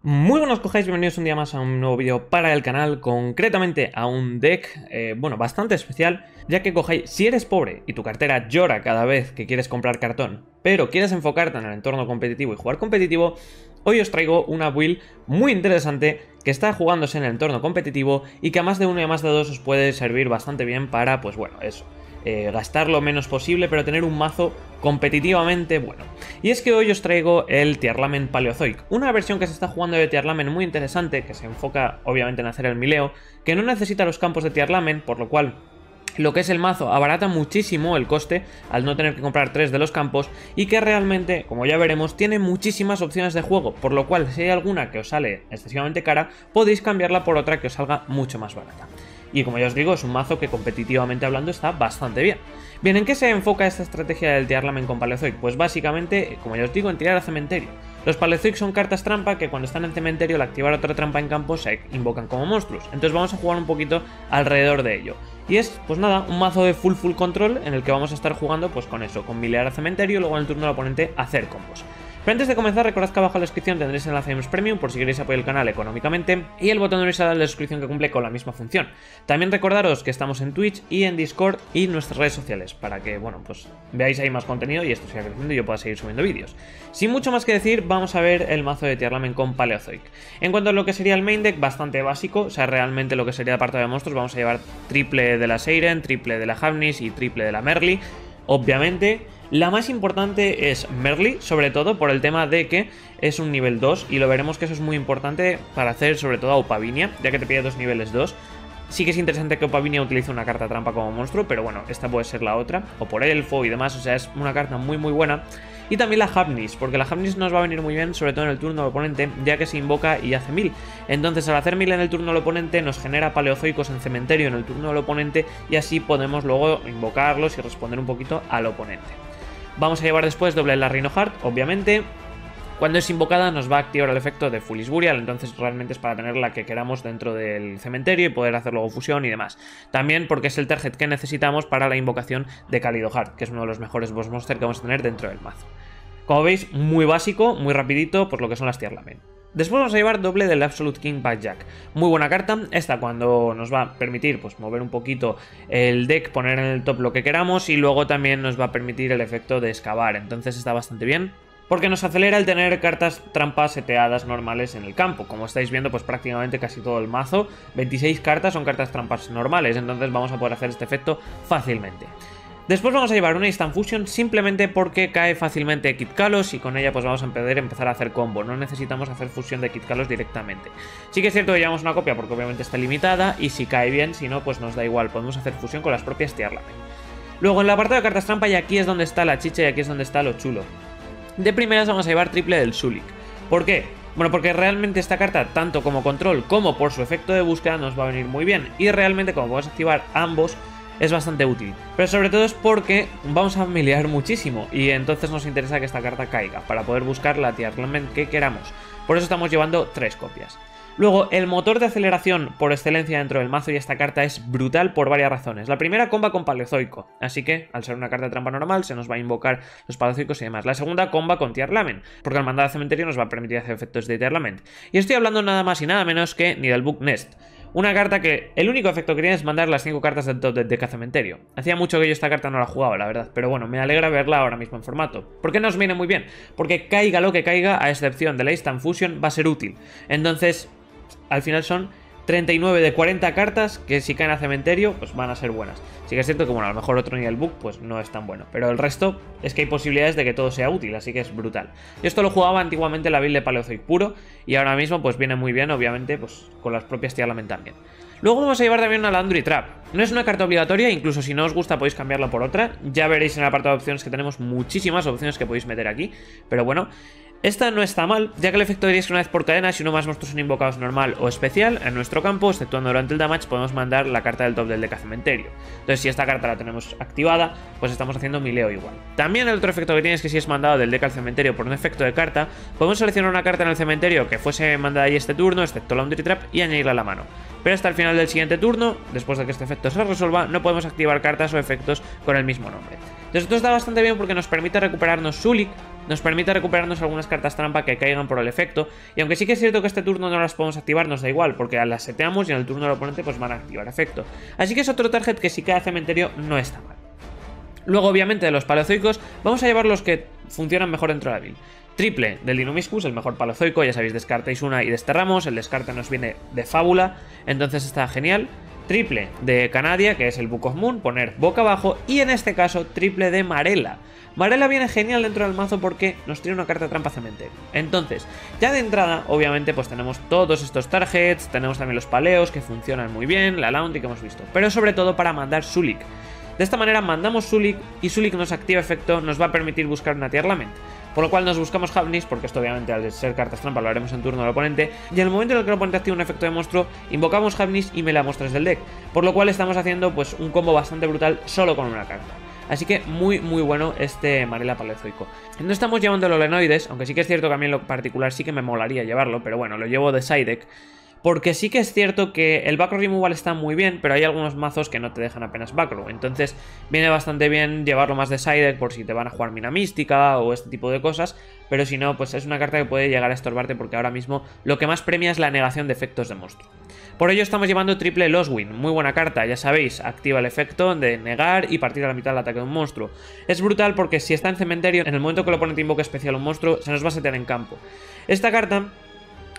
Muy buenos cojáis, bienvenidos un día más a un nuevo vídeo para el canal, concretamente a un deck, bastante especial, ya que cojáis, si eres pobre y tu cartera llora cada vez que quieres comprar cartón, pero quieres enfocarte en el entorno competitivo y jugar competitivo, hoy os traigo una build muy interesante que está jugándose en el entorno competitivo y que a más de uno y a más de dos os puede servir bastante bien para, pues bueno, eso. Gastar lo menos posible, pero tener un mazo competitivamente bueno. Y es que hoy os traigo el Tearlament Paleozoic, una versión que se está jugando de Tearlament muy interesante, que se enfoca obviamente en hacer el mileo, que no necesita los campos de Tearlament, por lo cual lo que es el mazo abarata muchísimo el coste al no tener que comprar 3 de los campos, y que realmente, como ya veremos, tiene muchísimas opciones de juego, por lo cual si hay alguna que os sale excesivamente cara, podéis cambiarla por otra que os salga mucho más barata. Y como ya os digo, es un mazo que competitivamente hablando está bastante bien. Bien, ¿en qué se enfoca esta estrategia del Tearlament con Paleozoic? Pues básicamente, como ya os digo, en tirar a cementerio. Los Paleozoic son cartas trampa que cuando están en cementerio, al activar otra trampa en campo, se invocan como monstruos. Entonces vamos a jugar un poquito alrededor de ello. Y es, pues nada, un mazo de full control en el que vamos a estar jugando pues con eso, con milear a cementerio y luego en el turno del oponente hacer combos. Pero antes de comenzar, recordad que abajo en la descripción tendréis el enlace a Games Premium por si queréis apoyar el canal económicamente y el botón de universal de suscripción que cumple con la misma función. También recordaros que estamos en Twitch y en Discord y nuestras redes sociales para que, bueno, pues veáis ahí más contenido y esto siga creciendo y yo pueda seguir subiendo vídeos. Sin mucho más que decir, vamos a ver el mazo de Tearlament con Paleozoic. En cuanto a lo que sería el main deck, bastante básico, o sea, realmente lo que sería el apartado de monstruos, vamos a llevar triple de la Seiren, triple de la Havnis y triple de la Merli. Obviamente, la más importante es Merli, sobre todo por el tema de que es un nivel 2 y lo veremos que eso es muy importante para hacer sobre todo a Opavinia, ya que te pide 2 niveles 2. Sí que es interesante que Opavinia utilice una carta trampa como monstruo, pero bueno, esta puede ser la otra, o por elfo y demás, o sea, es una carta muy buena. Y también la Havnis, porque la Havnis nos va a venir muy bien, sobre todo en el turno del oponente, ya que se invoca y hace 1000. Entonces, al hacer 1000 en el turno del oponente, nos genera paleozoicos en cementerio en el turno del oponente, y así podemos luego invocarlos y responder un poquito al oponente. Vamos a llevar después doble la Reinhardt, obviamente. Cuando es invocada nos va a activar el efecto de Foolish Burial, entonces realmente es para tener la que queramos dentro del cementerio y poder hacer luego fusión y demás. También porque es el target que necesitamos para la invocación de Kaleidoheart, que es uno de los mejores boss monster que vamos a tener dentro del mazo. Como veis, muy básico, muy rapidito, por lo que son las Tearlament. Después vamos a llevar doble del Absolute King Backjack. Muy buena carta, esta cuando nos va a permitir pues mover un poquito el deck, poner en el top lo que queramos y luego también nos va a permitir el efecto de excavar, entonces está bastante bien. Porque nos acelera el tener cartas trampas seteadas normales en el campo. Como estáis viendo, pues prácticamente casi todo el mazo, 26 cartas son cartas trampas normales, entonces vamos a poder hacer este efecto fácilmente. Después vamos a llevar una Instant Fusion simplemente porque cae fácilmente Kit Kalos y con ella pues vamos a poder empezar a hacer combo. No necesitamos hacer fusión de Kit Kalos directamente. Sí que es cierto que llevamos una copia porque obviamente está limitada y si cae bien, si no pues nos da igual, podemos hacer fusión con las propias Tearlament. Luego en el apartado de cartas trampa, y aquí es donde está la chicha y aquí es donde está lo chulo. De primeras vamos a llevar triple del Zulik. ¿Por qué? Bueno, porque realmente esta carta, tanto como control como por su efecto de búsqueda, nos va a venir muy bien. Y realmente como podemos activar ambos, es bastante útil. Pero sobre todo es porque vamos a milear muchísimo y entonces nos interesa que esta carta caiga para poder buscar la Tearlament que queramos. Por eso estamos llevando 3 copias. Luego, el motor de aceleración por excelencia dentro del mazo y esta carta es brutal por varias razones. La primera, comba con Paleozoico, así que al ser una carta de trampa normal se nos va a invocar los Paleozoicos y demás. La segunda, comba con Tearlament, porque al mandar al cementerio nos va a permitir hacer efectos de Tearlament. Y estoy hablando nada más y nada menos que Needlebook Nest. Una carta que el único efecto que tiene es mandar las 5 cartas del top del deck a cementerio. Hacía mucho que yo esta carta no la jugaba, la verdad, pero bueno, me alegra verla ahora mismo en formato. ¿Por qué nos viene muy bien? Porque caiga lo que caiga, a excepción de la Instant Fusion, va a ser útil. Entonces, al final son 39 de 40 cartas que si caen a cementerio pues van a ser buenas. Sí que es cierto que bueno, a lo mejor otro Needlebook pues no es tan bueno, pero el resto es que hay posibilidades de que todo sea útil, así que es brutal. Yo esto lo jugaba antiguamente en la build de Paleozoic puro y ahora mismo pues viene muy bien, obviamente pues con las propias Tearlament también. Luego vamos a llevar también una Landry Trap. No es una carta obligatoria, incluso si no os gusta podéis cambiarla por otra. Ya veréis en el apartado de opciones que tenemos muchísimas opciones que podéis meter aquí, pero bueno. Esta no está mal, ya que el efecto diría que una vez por cadena, si uno más monstruos son invocados normal o especial, en nuestro campo, exceptuando durante el damage, podemos mandar la carta del top del deck a cementerio. Entonces, si esta carta la tenemos activada, pues estamos haciendo mileo igual. También el otro efecto que tiene es que si es mandado del deck al cementerio por un efecto de carta, podemos seleccionar una carta en el cementerio que fuese mandada ahí este turno, excepto Laundry Trap, y añadirla a la mano. Pero hasta el final del siguiente turno, después de que este efecto se resuelva, no podemos activar cartas o efectos con el mismo nombre. Entonces esto está bastante bien porque nos permite recuperarnos Zulik, nos permite recuperarnos algunas cartas trampa que caigan por el efecto, y aunque sí que es cierto que este turno no las podemos activar, nos da igual, porque las seteamos y en el turno del oponente pues van a activar efecto. Así que es otro target que si cae a cementerio no está mal. Luego, obviamente, de los paleozoicos, vamos a llevar los que funcionan mejor dentro de la build. Triple del Dinomischus, el mejor paleozoico, ya sabéis, descartáis una y desterramos, el descarte nos viene de fábula, entonces está genial. Triple de Canadia, que es el Book of Moon, poner boca abajo, y en este caso triple de Marela. Marela viene genial dentro del mazo porque nos tiene una carta trampa cementerio. Entonces, ya de entrada, obviamente, pues tenemos todos estos targets, tenemos también los paleos que funcionan muy bien, la Launty que hemos visto, pero sobre todo para mandar Sulik. De esta manera mandamos Sulik y Sulik nos activa efecto, nos va a permitir buscar una Tier Lament. Por lo cual nos buscamos Havnis, porque esto obviamente al ser cartas trampa lo haremos en turno del oponente, y en el momento en el que el oponente activa un efecto de monstruo, invocamos Havnis y meleamos 3 del deck, por lo cual estamos haciendo pues un combo bastante brutal solo con una carta. Así que muy bueno este Marela paleozoico. No estamos llevando el Olenoides, aunque sí que es cierto que a mí en lo particular sí que me molaría llevarlo, pero bueno, lo llevo de side deck. Porque sí que es cierto que el backrow removal está muy bien, pero hay algunos mazos que no te dejan apenas backrow. Entonces viene bastante bien llevarlo más de side deck por si te van a jugar Mina Mística o este tipo de cosas. Pero si no, pues es una carta que puede llegar a estorbarte porque ahora mismo lo que más premia es la negación de efectos de monstruo. Por ello estamos llevando triple Loswin, muy buena carta, ya sabéis, activa el efecto de negar y partir a la mitad del ataque de un monstruo. Es brutal porque si está en cementerio, en el momento que el oponente invoca especial a un monstruo, se nos va a setear en campo. Esta carta,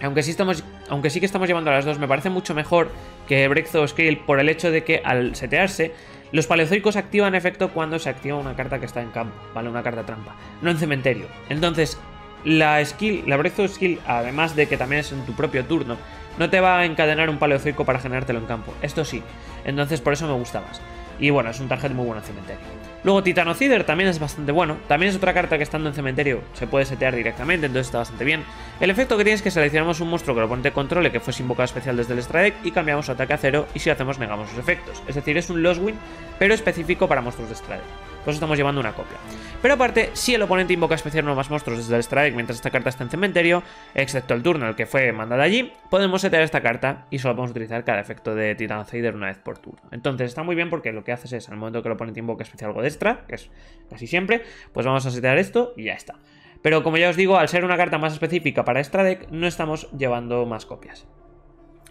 aunque sí que estamos llevando a las dos, me parece mucho mejor que Breakthrough Skill por el hecho de que al setearse, los paleozoicos activan efecto cuando se activa una carta que está en campo, ¿vale? Una carta trampa, no en cementerio. Entonces, la Breakthrough Skill, además de que también es en tu propio turno, no te va a encadenar un paleozoico para generártelo en campo. Esto sí, entonces por eso me gusta más. Y bueno, es un target muy bueno en cementerio. Luego Titanocider también es bastante bueno. También es otra carta que estando en cementerio se puede setear directamente, entonces está bastante bien. El efecto que tiene es que seleccionamos un monstruo que el oponente controle que fuese invocado especial desde el extra deck y cambiamos su ataque a 0 y si lo hacemos negamos sus efectos. Es decir, es un Loswin, pero específico para monstruos de extra deck. Por eso estamos llevando una copia. Pero aparte, si el oponente invoca especial no más monstruos desde el extra deck mientras esta carta está en cementerio, excepto el turno en el que fue mandada allí, podemos setear esta carta y solo podemos utilizar cada efecto de Titanocider una vez por turno. Entonces está muy bien porque lo que haces es, al momento que el oponente invoca especial algo de extra, que es casi siempre, pues vamos a setear esto y ya está. Pero como ya os digo, al ser una carta más específica para extra deck, no estamos llevando más copias.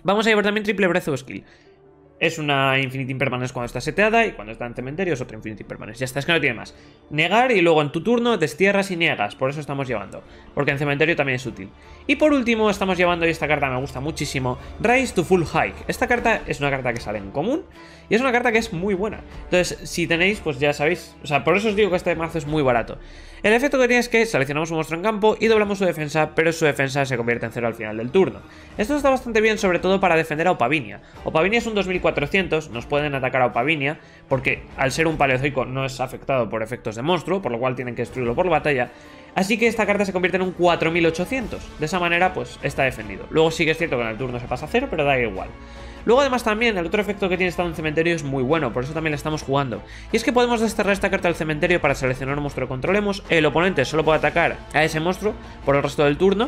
Vamos a llevar también triple Breakthrough Skill. Es una Infinite Impermanence cuando está seteada y cuando está en cementerio es otra Infinite Impermanence. Ya está, es que no tiene más. Negar y luego en tu turno destierras y niegas, por eso estamos llevando. Porque en cementerio también es útil. Y por último estamos llevando, y esta carta me gusta muchísimo, Rise to Full Hike. Esta carta es una carta que sale en común y es una carta que es muy buena. Entonces, si tenéis, pues ya sabéis, o sea, por eso os digo que este mazo es muy barato. El efecto que tiene es que seleccionamos un monstruo en campo y doblamos su defensa, pero su defensa se convierte en 0 al final del turno. Esto está bastante bien, sobre todo para defender a Opavinia. Opavinia es un 2400, nos pueden atacar a Opavinia, porque al ser un paleozoico no es afectado por efectos de monstruo, por lo cual tienen que destruirlo por batalla. Así que esta carta se convierte en un 4800. De esa manera, pues está defendido. Luego sí que es cierto que en el turno se pasa a 0, pero da igual. Luego además también el otro efecto que tiene estado en cementerio es muy bueno, por eso también le estamos jugando. Y es que podemos desterrar esta carta del cementerio para seleccionar un monstruo que controlemos. El oponente solo puede atacar a ese monstruo por el resto del turno.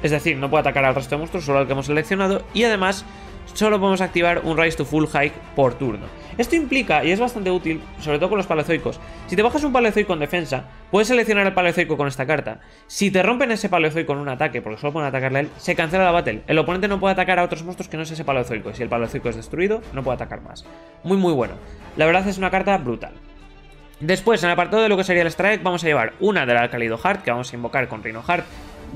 Es decir, no puede atacar al resto de monstruos, solo al que hemos seleccionado. Y además solo podemos activar un Rise to Full Hike por turno. Esto implica, y es bastante útil, sobre todo con los paleozoicos, si te bajas un paleozoico en defensa, puedes seleccionar el paleozoico con esta carta. Si te rompen ese paleozoico en un ataque, porque solo pueden atacarle a él, se cancela la battle. El oponente no puede atacar a otros monstruos que no es ese paleozoico, y si el paleozoico es destruido, no puede atacar más. Muy bueno. La verdad es una carta brutal. Después, en el apartado de lo que sería el Strike, vamos a llevar una del Alcalido Heart, que vamos a invocar con Rhino Heart.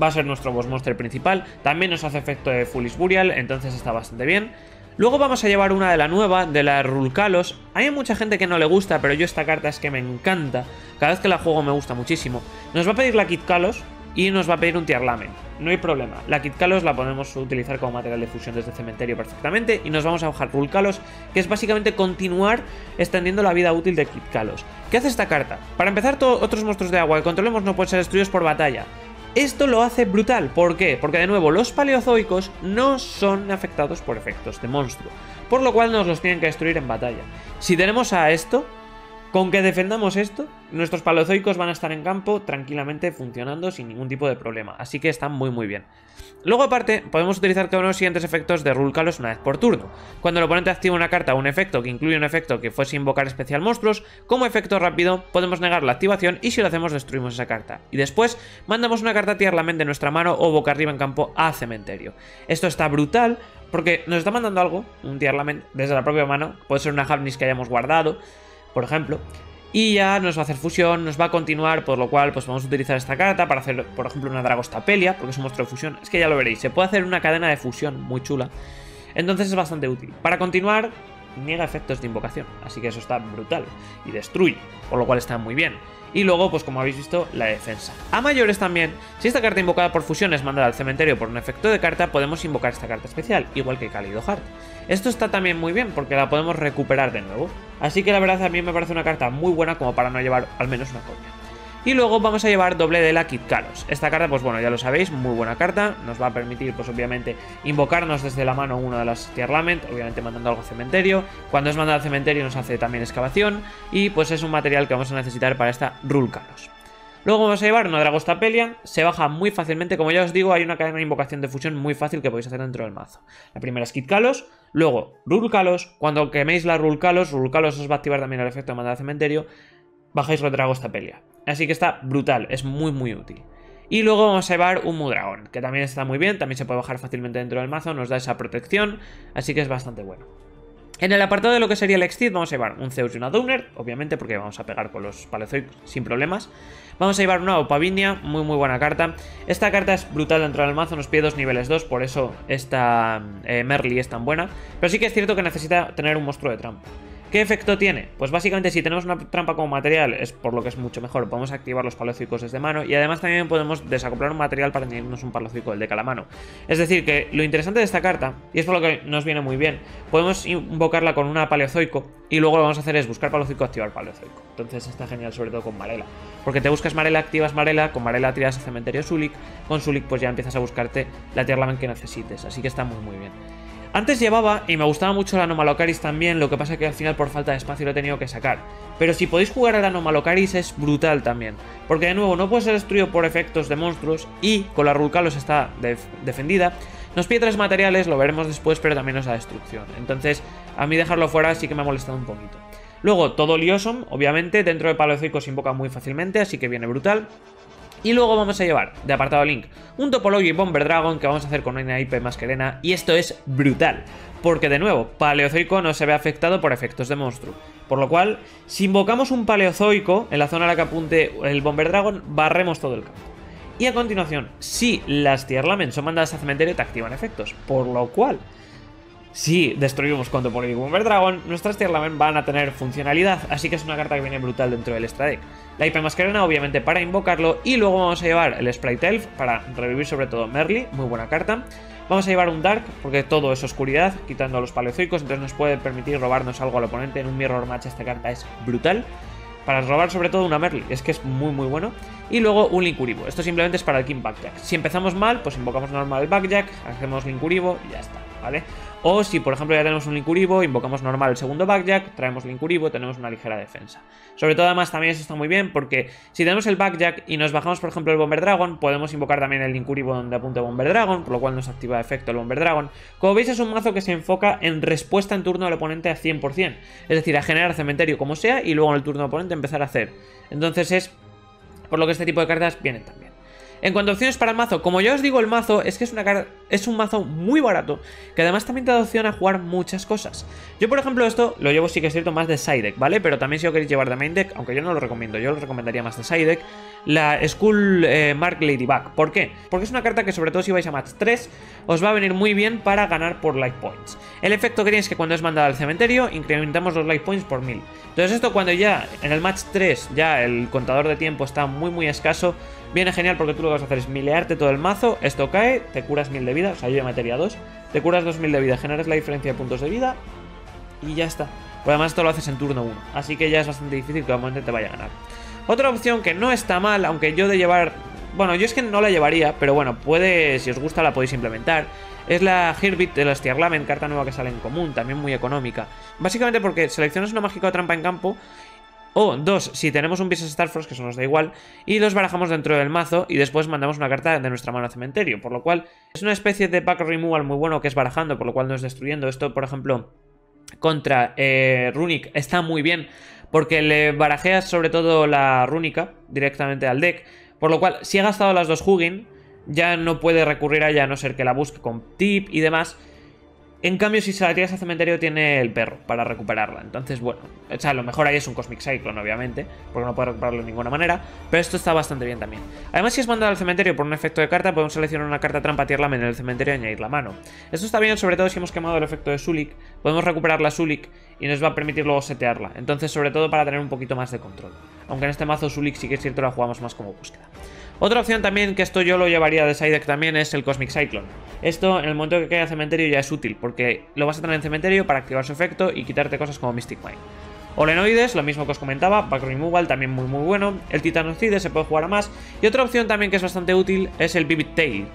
Va a ser nuestro boss monster principal. También nos hace efecto de Foolish Burial, entonces está bastante bien. Luego vamos a llevar una de la nueva, de la Rulcalos. Hay mucha gente que no le gusta, pero yo esta carta es que me encanta. Cada vez que la juego me gusta muchísimo. Nos va a pedir la Kitkalos y nos va a pedir un Tier Lament. No hay problema. La Kitkalos la podemos utilizar como material de fusión desde cementerio perfectamente. Y nos vamos a bajar Rulcalos, que es básicamente continuar extendiendo la vida útil de Kitkalos. ¿Qué hace esta carta? Para empezar, otros monstruos de agua que controlemos no pueden ser destruidos por batalla. Esto lo hace brutal. ¿Por qué? Porque de nuevo los paleozoicos no son afectados por efectos de monstruo, por lo cual nos los tienen que destruir en batalla. Si tenemos a esto, Con que defendamos esto, nuestros paleozoicos van a estar en campo tranquilamente funcionando sin ningún tipo de problema. Así que están muy bien. Luego aparte, podemos utilizar cada uno de los siguientes efectos de Rule Kalos una vez por turno. Cuando el oponente activa una carta o un efecto que incluye un efecto que fuese invocar especial monstruos, como efecto rápido podemos negar la activación y si lo hacemos destruimos esa carta. Y después mandamos una carta Tier Lament de nuestra mano o boca arriba en campo a cementerio. Esto está brutal porque nos está mandando algo, un Tier Lament desde la propia mano, puede ser una Havnis que hayamos guardado, por ejemplo, y ya nos va a hacer fusión, nos va a continuar, por lo cual pues vamos a utilizar esta carta para hacer, por ejemplo, una Dragostapelia, porque es un monstruo de fusión. Es que ya lo veréis, se puede hacer una cadena de fusión muy chula, entonces es bastante útil. Para continuar, niega efectos de invocación, así que eso está brutal, y destruye, por lo cual está muy bien. Y luego, pues como habéis visto, la defensa. A mayores también, si esta carta invocada por fusión es mandada al cementerio por un efecto de carta, podemos invocar esta carta especial, igual que Cálido Heart. Esto está también muy bien, porque la podemos recuperar de nuevo. Así que la verdad a mí me parece una carta muy buena como para no llevar al menos una copia. Y luego vamos a llevar doble de la Kid Kalos. Esta carta, pues bueno, ya lo sabéis, muy buena carta. Nos va a permitir, pues obviamente, invocarnos desde la mano una de las Tier Lament, obviamente mandando algo al cementerio. Cuando es mandado al cementerio nos hace también excavación. Y pues es un material que vamos a necesitar para esta Rule Kalos. Luego vamos a llevar una Dragostapelia, se baja muy fácilmente, como ya os digo, hay una cadena de invocación de fusión muy fácil que podéis hacer dentro del mazo. La primera es Kid Kalos, luego Rule Kalos, cuando queméis la Rule Kalos os va a activar también el efecto de mandar al cementerio, bajáis la Dragostapelia. Así que está brutal, es muy útil. Y luego vamos a llevar un Mudragón, que también está muy bien, también se puede bajar fácilmente dentro del mazo, nos da esa protección, así que es bastante bueno. En el apartado de lo que sería el Exceed vamos a llevar un Zeus y una Downer, obviamente porque vamos a pegar con los Paleozoicos sin problemas. Vamos a llevar una Opavinia, muy buena carta. Esta carta es brutal dentro del mazo, nos pide 2 niveles 2, por eso esta Merly es tan buena. Pero sí que es cierto que necesita tener un monstruo de trampa. ¿Qué efecto tiene? Pues básicamente si tenemos una trampa como material es por lo que es mucho mejor, podemos activar los paleozoicos desde mano y además también podemos desacoplar un material para añadirnos un paleozoico del deck a la mano. Es decir que lo interesante de esta carta, y es por lo que nos viene muy bien, podemos invocarla con una paleozoico y luego lo que vamos a hacer es buscar paleozoico, activar paleozoico. Entonces está genial sobre todo con Marela, porque te buscas Marela, activas Marela, con Marela tiras a cementerio Sulik, con Sulik pues ya empiezas a buscarte la Tier Lament que necesites, así que está muy bien. Antes llevaba, y me gustaba mucho el Anomalocaris también, lo que pasa que al final por falta de espacio lo he tenido que sacar. Pero si podéis jugar al Anomalocaris es brutal también, porque de nuevo no puede ser destruido por efectos de monstruos y con la Rule Kalos está defendida. Nos pide 3 materiales, lo veremos después, pero también nos da destrucción. Entonces a mí dejarlo fuera sí que me ha molestado un poquito. Luego todo Liosom, obviamente, dentro de Paleozoico se invoca muy fácilmente, así que viene brutal. Y luego vamos a llevar, de apartado Link, un Topology Bomber Dragon que vamos a hacer con una IP masquerena. Y esto es brutal, porque de nuevo, Paleozoico no se ve afectado por efectos de monstruo. Por lo cual, si invocamos un Paleozoico en la zona a la que apunte el Bomber Dragon, barremos todo el campo. Y a continuación, si las Tier Lament son mandadas a cementerio, te activan efectos. Por lo cual, si destruimos con Topology Bomber Dragon, nuestras Tier Lament van a tener funcionalidad, así que es una carta que viene brutal dentro del extra deck. La IP masquerena obviamente para invocarlo y luego vamos a llevar el Sprite Elf para revivir sobre todo Merly, muy buena carta. Vamos a llevar un Dark porque todo es oscuridad, quitando a los paleozoicos, entonces nos puede permitir robarnos algo al oponente. En un Mirror Match esta carta es brutal. Para robar sobre todo una Merly, es que es muy bueno. Y luego un Linkuriboh, esto simplemente es para el King Backjack. Si empezamos mal, pues invocamos normal el Backjack, hacemos Linkuriboh y ya está, ¿vale? O si por ejemplo ya tenemos un Linkuriboh, invocamos normal el segundo Backjack, traemos Linkuriboh, tenemos una ligera defensa. Sobre todo además también eso está muy bien porque si tenemos el Backjack y nos bajamos por ejemplo el Bomber Dragon, podemos invocar también el Linkuriboh donde apunte Bomber Dragon, por lo cual nos activa de efecto el Bomber Dragon. Como veis es un mazo que se enfoca en respuesta en turno del oponente a 100%, es decir, a generar cementerio como sea y luego en el turno del oponente empezar a hacer. Entonces es por lo que este tipo de cartas vienen también. En cuanto a opciones para el mazo, como ya os digo, el mazo es que es un mazo muy barato, que además también te da opción a jugar muchas cosas. Yo, por ejemplo, esto lo llevo, sí que es cierto, más de side deck, ¿vale? Pero también si lo queréis llevar de main deck, aunque yo no lo recomiendo, yo lo recomendaría más de side deck, la Skull Mark Ladybug. ¿Por qué? Porque es una carta que sobre todo si vais a match 3, os va a venir muy bien para ganar por life points. El efecto que tiene es que cuando es mandada al cementerio, incrementamos los life points por 1000. Entonces esto cuando ya en el match 3, ya el contador de tiempo está muy escaso, viene genial porque tú lo que vas a hacer es milearte todo el mazo, esto cae, te curas 1000 de vida, o sea yo ya metería 2, te curas 2000 de vida, generas la diferencia de puntos de vida y ya está. Pues además esto lo haces en turno 1, así que ya es bastante difícil que el oponente te vaya a ganar. Otra opción que no está mal, aunque yo de llevar... Bueno, yo es que no la llevaría, pero bueno, puede, si os gusta la podéis implementar. Es la Herbit de las Tier Lament, carta nueva que sale en común, también muy económica. Básicamente porque seleccionas una mágica o trampa en campo O 2, si tenemos un Vicious Starfrost, que eso nos da igual, y los barajamos dentro del mazo y después mandamos una carta de nuestra mano al cementerio. Por lo cual es una especie de back removal muy bueno que es barajando, por lo cual no es destruyendo. Esto, por ejemplo, contra Runic está muy bien porque le barajeas sobre todo la rúnica directamente al deck. Por lo cual, si ha gastado las 2 Hugin, ya no puede recurrir a ella a no ser que la busque con tip y demás. En cambio, si se la tiras al cementerio, tiene el perro para recuperarla. Entonces, bueno, o sea, lo mejor ahí es un Cosmic Cyclone, obviamente, porque no puede recuperarlo de ninguna manera. Pero esto está bastante bien también. Además, si es mandado al cementerio por un efecto de carta, podemos seleccionar una carta trampa Tier Lament en el cementerio y añadir la mano. Esto está bien, sobre todo si hemos quemado el efecto de Zulik. Podemos recuperar la Zulik y nos va a permitir luego setearla. Entonces, sobre todo para tener un poquito más de control. Aunque en este mazo Zulik sí que es cierto, la jugamos más como búsqueda. Otra opción también, que esto yo lo llevaría de side deck también, es el Cosmic Cyclone. Esto, en el momento que caiga al cementerio, ya es útil, porque lo vas a tener en cementerio para activar su efecto y quitarte cosas como Mystic Mine. Olenoides, lo mismo que os comentaba, back removal, también muy bueno. El Titanocide se puede jugar a más. Y otra opción también que es bastante útil es el Vivid Tail.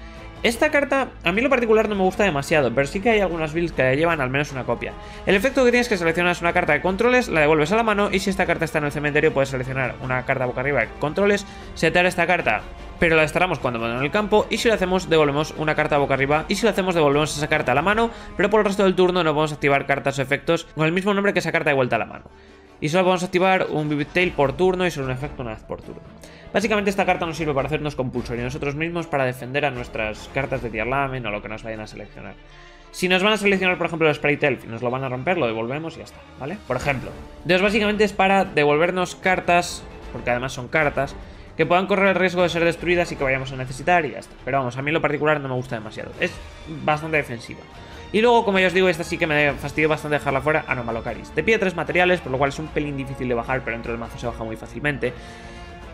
Esta carta, a mí en lo particular no me gusta demasiado, pero sí que hay algunas builds que le llevan al menos una copia. El efecto que tienes es que seleccionas una carta de controles, la devuelves a la mano y si esta carta está en el cementerio puedes seleccionar una carta boca arriba de controles, setear esta carta, pero la destaramos cuando van en el campo y si lo hacemos devolvemos una carta boca arriba y si lo hacemos devolvemos esa carta a la mano, pero por el resto del turno no podemos activar cartas o efectos con el mismo nombre que esa carta de vuelta a la mano. Y solo podemos activar un Vivid Tail por turno y solo un efecto una vez por turno. Básicamente esta carta nos sirve para hacernos compulsorio nosotros mismos para defender a nuestras cartas de Tier Lament o lo que nos vayan a seleccionar. Si nos van a seleccionar, por ejemplo, el Sprite Elf y nos lo van a romper, lo devolvemos y ya está, ¿vale? Por ejemplo. Entonces básicamente es para devolvernos cartas, porque además son cartas, que puedan correr el riesgo de ser destruidas y que vayamos a necesitar y ya está. Pero vamos, a mí en lo particular no me gusta demasiado. Es bastante defensiva. Y luego, como ya os digo, esta sí que me fastidió bastante dejarla fuera, Anomalocaris. Te pide 3 materiales, por lo cual es un pelín difícil de bajar, pero dentro del mazo se baja muy fácilmente.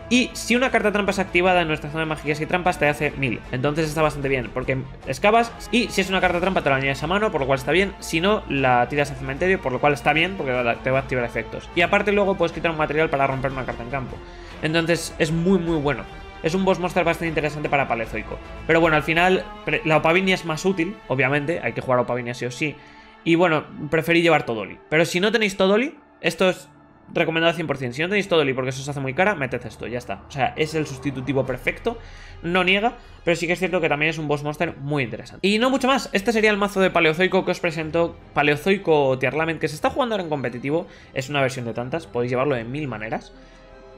Y si una carta trampa es activada en nuestra zona de magías y trampas, te hace 1000. Entonces está bastante bien, porque excavas y si es una carta trampa te la añades a mano, por lo cual está bien. Si no, la tiras al cementerio, por lo cual está bien, porque te va a activar efectos. Y aparte luego puedes quitar un material para romper una carta en campo. Entonces es muy bueno. Es un boss monster bastante interesante para Paleozoico. Pero bueno, al final la Opavinia es más útil, obviamente, hay que jugar a Opavinia sí o sí. Y bueno, preferí llevar Todoli. Pero si no tenéis Todoli, esto es recomendado 100%. Si no tenéis Todoli porque eso os hace muy cara, meted esto, ya está. O sea, es el sustitutivo perfecto, no niega, pero sí que es cierto que también es un boss monster muy interesante. Y no mucho más, este sería el mazo de Paleozoico que os presento, Paleozoico Tier Lament, que se está jugando ahora en competitivo. Es una versión de tantas, podéis llevarlo de 1000 maneras.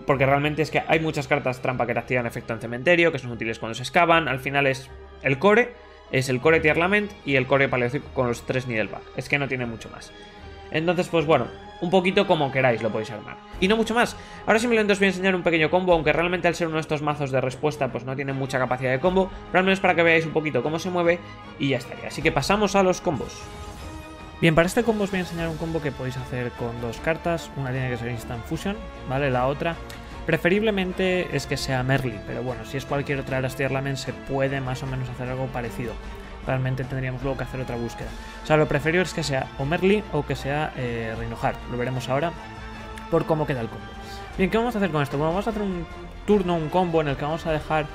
Porque realmente es que hay muchas cartas trampa que te activan efecto en cementerio, que son útiles cuando se excavan. Al final es el core Tier Lament y el core Paleozoico con los 3 Needleback. Es que no tiene mucho más. Entonces, pues bueno, un poquito como queráis lo podéis armar. Y no mucho más. Ahora simplemente os voy a enseñar un pequeño combo, aunque realmente al ser uno de estos mazos de respuesta pues no tiene mucha capacidad de combo, pero al menos para que veáis un poquito cómo se mueve y ya estaría. Así que pasamos a los combos. Bien, para este combo os voy a enseñar un combo que podéis hacer con 2 cartas. Una tiene que ser Instant Fusion, ¿vale? La otra, preferiblemente es que sea Merly, pero bueno, si es cualquier otra de las Tier Lament se puede más o menos hacer algo parecido. Realmente tendríamos luego que hacer otra búsqueda. O sea, lo preferido es que sea o Merly o que sea Reinhardt. Lo veremos ahora por cómo queda el combo. Bien, ¿qué vamos a hacer con esto? Bueno, vamos a hacer un turno, un combo en el que vamos a dejar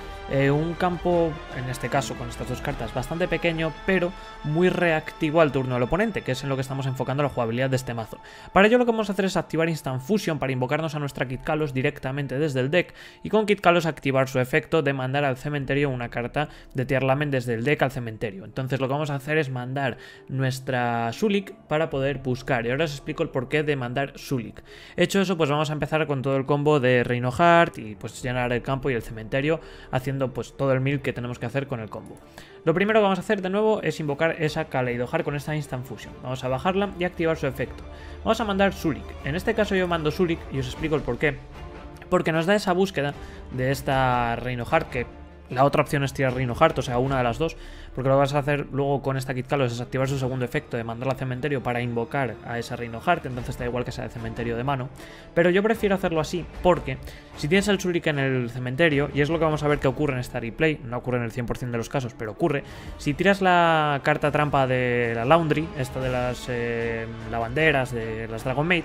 un campo, en este caso con estas 2 cartas, bastante pequeño, pero muy reactivo al turno del oponente, que es en lo que estamos enfocando la jugabilidad de este mazo. Para ello lo que vamos a hacer es activar Instant Fusion para invocarnos a nuestra Kitkallos directamente desde el deck, y con Kitkallos activar su efecto de mandar al cementerio una carta de Tier Lament desde el deck al cementerio. Entonces lo que vamos a hacer es mandar nuestra Zulik para poder buscar, y ahora os explico el porqué de mandar Zulik. Hecho eso, pues vamos a empezar con todo el combo de Reinhardt y pues llenar el campo y el cementerio, haciendo pues todo el 1000 que tenemos que hacer con el combo. Lo primero que vamos a hacer de nuevo es invocar esa Kaleidoheart con esta Instant Fusion. Vamos a bajarla y activar su efecto. Vamos a mandar Zulik. En este caso yo mando Zulik y os explico el porqué. Porque nos da esa búsqueda de esta Reinhardt, que la otra opción es tirar Reinhardt, o sea, una de las dos, porque lo que vas a hacer luego con esta Kitkallos es activar su segundo efecto de mandarla al cementerio para invocar a esa Reinhardt, entonces da igual que sea de cementerio de mano. Pero yo prefiero hacerlo así porque si tienes el Zulik en el cementerio, y es lo que vamos a ver que ocurre en esta replay, no ocurre en el 100% de los casos, pero ocurre, si tiras la carta trampa de la Laundry, esta de las lavanderas, de las Dragon Maid,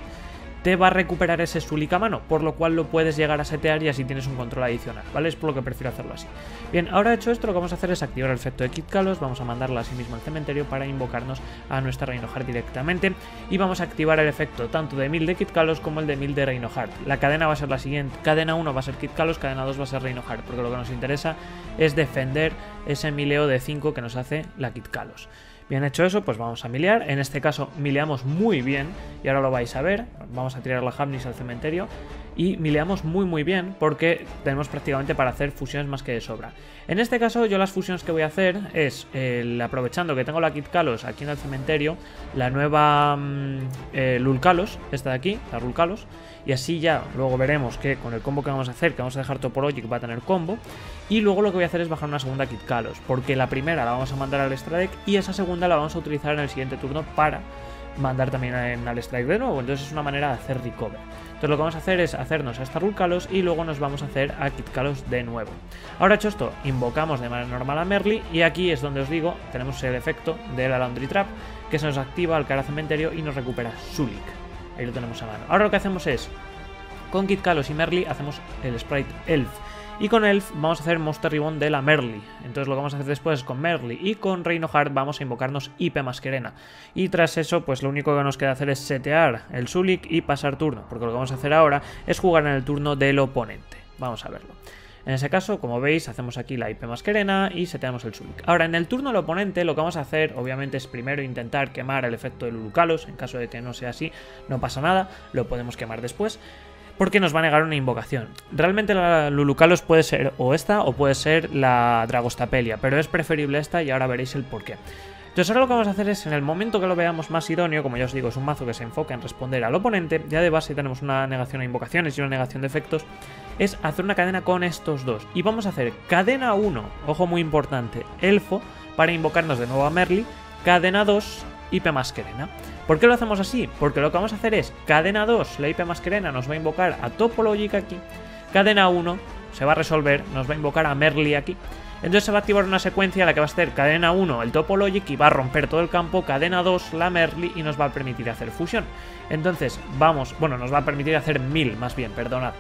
te va a recuperar ese Zulik a mano, por lo cual lo puedes llegar a setear y así tienes un control adicional, ¿vale? Es por lo que prefiero hacerlo así. Bien, ahora hecho esto, lo que vamos a hacer es activar el efecto de Kit Kalos, vamos a mandarla así mismo al cementerio para invocarnos a nuestra Reinoheart directamente, y vamos a activar el efecto tanto de 1000 de Kit Kalos como el de 1000 de Reinoheart. La cadena va a ser la siguiente: cadena 1 va a ser Kit Kalos, cadena 2 va a ser Reinoheart, porque lo que nos interesa es defender ese mileo de 5 que nos hace la Kit Kalos. Bien hecho eso, pues vamos a milear. En este caso mileamos muy bien y ahora lo vais a ver. Vamos a tirar la Hamnis al cementerio y mileamos muy bien porque tenemos prácticamente para hacer fusiones más que de sobra. En este caso yo las fusiones que voy a hacer es, aprovechando que tengo la Kit Kalos aquí en el cementerio, la nueva Lulkalos, esta de aquí, la Lulkalos, y así ya luego veremos que con el combo que vamos a hacer, que vamos a dejar Topologic, va a tener combo. Y luego lo que voy a hacer es bajar una segunda Kit Kalos, porque la primera la vamos a mandar al extra deck y esa segunda la vamos a utilizar en el siguiente turno para mandar también al strike de nuevo. Entonces es una manera de hacer recover. Entonces lo que vamos a hacer es hacernos a esta Lulkalos y luego nos vamos a hacer a Kit Kalos de nuevo. Ahora hecho esto, invocamos de manera normal a Merli y aquí es donde os digo, tenemos el efecto de la Laundry Trap, que se nos activa al cara cementerio y nos recupera Zulik. Ahí lo tenemos a mano. Ahora lo que hacemos es, con Kit Kalos y Merli hacemos el sprite Elf. Y con Elf vamos a hacer Monster Ribbon de la Merli. Entonces lo que vamos a hacer después es con Merli y con Reinoheart vamos a invocarnos IP Masquerena. Y tras eso, pues lo único que nos queda hacer es setear el Zulik y pasar turno. Porque lo que vamos a hacer ahora es jugar en el turno del oponente. Vamos a verlo. En ese caso, como veis, hacemos aquí la IP Masquerena y seteamos el Zulik. Ahora, en el turno del oponente, lo que vamos a hacer, obviamente, es primero intentar quemar el efecto de Lulkalos. En caso de que no sea así, no pasa nada, lo podemos quemar después, porque nos va a negar una invocación. Realmente la Lulkalos puede ser o esta o puede ser la Dragostapelia, pero es preferible esta y ahora veréis el porqué. Entonces ahora lo que vamos a hacer es, en el momento que lo veamos más idóneo, como ya os digo, es un mazo que se enfoca en responder al oponente, ya de base tenemos una negación a invocaciones y una negación de efectos, es hacer una cadena con estos dos. Y vamos a hacer cadena 1, ojo muy importante, Elfo, para invocarnos de nuevo a Merli, cadena 2, IP Masquerena. ¿Por qué lo hacemos así? Porque lo que vamos a hacer es, cadena 2, la IP Masquerena nos va a invocar a Topologic aquí, cadena 1 se va a resolver, nos va a invocar a Merli aquí. Entonces se va a activar una secuencia en la que va a ser cadena 1 el Topologic y va a romper todo el campo, cadena 2 la Merli y nos va a permitir hacer fusión. Entonces vamos, bueno, nos va a permitir hacer 1000 más bien, perdonad.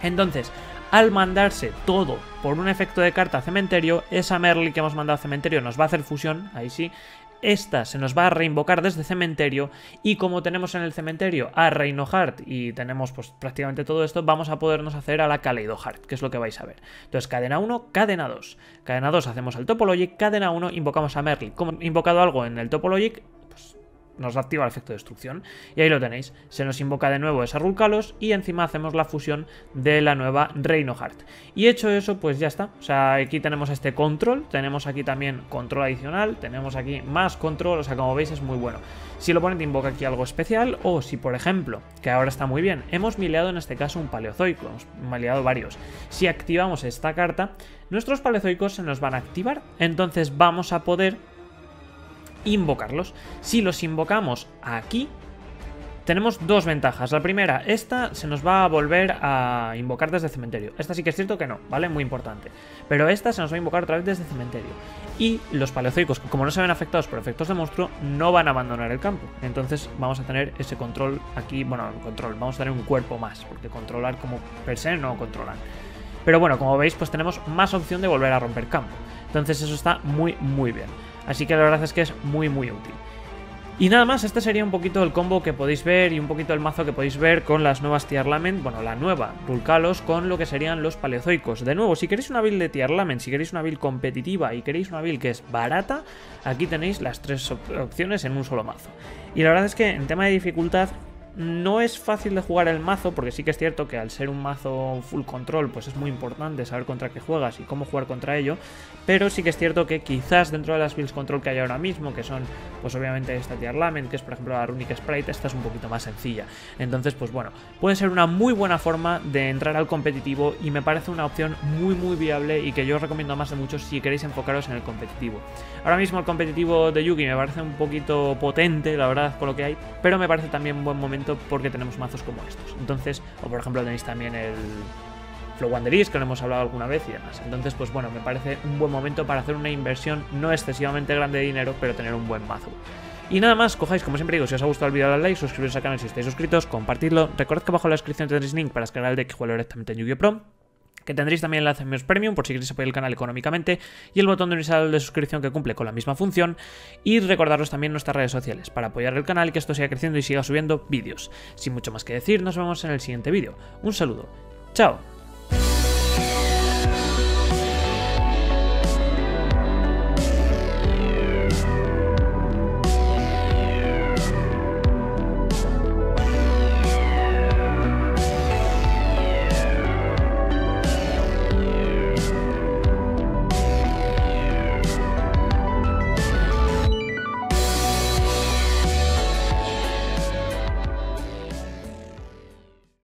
Entonces, al mandarse todo por un efecto de carta a cementerio, esa Merli que hemos mandado a cementerio nos va a hacer fusión, ahí sí. Esta se nos va a reinvocar desde cementerio y como tenemos en el cementerio a Reinoheart y tenemos pues prácticamente todo esto, vamos a podernos hacer a la Kaleidoheart, que es lo que vais a ver. Entonces cadena 1, cadena 2. Cadena 2 hacemos el Topologic, cadena 1 invocamos a Merli. Como invocado algo en el Topologic, pues nos activa el efecto de destrucción. Y ahí lo tenéis. Se nos invoca de nuevo esa Lulkalos y encima hacemos la fusión de la nueva Reinoheart. Y hecho eso, pues ya está. O sea, aquí tenemos este control. Tenemos aquí también control adicional. Tenemos aquí más control. O sea, como veis es muy bueno. Si el oponente invoca aquí algo especial o si, por ejemplo, que ahora está muy bien, hemos mileado en este caso un Paleozoico. Hemos mileado varios. Si activamos esta carta, nuestros Paleozoicos se nos van a activar. Entonces vamos a poder invocarlos. Si los invocamos aquí, tenemos dos ventajas. La primera, esta se nos va a volver a invocar desde el cementerio. Esta sí que es cierto que no, ¿vale? Muy importante. Pero esta se nos va a invocar otra vez desde el cementerio. Y los paleozoicos, como no se ven afectados por efectos de monstruo, no van a abandonar el campo. Entonces vamos a tener ese control aquí, bueno, control, vamos a tener un cuerpo más, porque controlar como per se no controlan. Pero bueno, como veis, pues tenemos más opción de volver a romper campo. Entonces eso está muy bien. Así que la verdad es que es muy útil. Y nada más, este sería un poquito el combo que podéis ver y un poquito el mazo que podéis ver con las nuevas Tier Lament, bueno, la nueva Lulkalos con lo que serían los Paleozoicos. De nuevo, si queréis una build de Tier Lament, si queréis una build competitiva y queréis una build que es barata, aquí tenéis las tres opciones en un solo mazo. Y la verdad es que en tema de dificultad no es fácil de jugar el mazo, porque sí que es cierto que al ser un mazo full control, pues es muy importante saber contra qué juegas y cómo jugar contra ello, pero sí que es cierto que quizás dentro de las builds control que hay ahora mismo, que son, pues obviamente esta Tier Lament, que es por ejemplo la Runic Sprite, esta es un poquito más sencilla. Entonces, pues bueno, puede ser una muy buena forma de entrar al competitivo y me parece una opción muy viable y que yo os recomiendo más de muchos si queréis enfocaros en el competitivo. Ahora mismo el competitivo de Yugi me parece un poquito potente, la verdad, con lo que hay, pero me parece también un buen momento porque tenemos mazos como estos. Entonces, o por ejemplo tenéis también el Flow Wanderers, que lo hemos hablado alguna vez y demás. Entonces, pues bueno, me parece un buen momento para hacer una inversión no excesivamente grande de dinero, pero tener un buen mazo. Y nada más, cojáis, como siempre digo, si os ha gustado el vídeo, dale like, suscribiros al canal si estáis suscritos, compartidlo. Recordad que abajo en la descripción tendréis link para descargar el deck y jugarlo directamente en Yu-Gi-Oh! Pro, que tendréis también el enlace a Mios Premium por si queréis apoyar el canal económicamente, y el botón de unirse al de suscripción que cumple con la misma función. Y recordaros también nuestras redes sociales para apoyar el canal y que esto siga creciendo y siga subiendo vídeos. Sin mucho más que decir, nos vemos en el siguiente vídeo. Un saludo. Chao.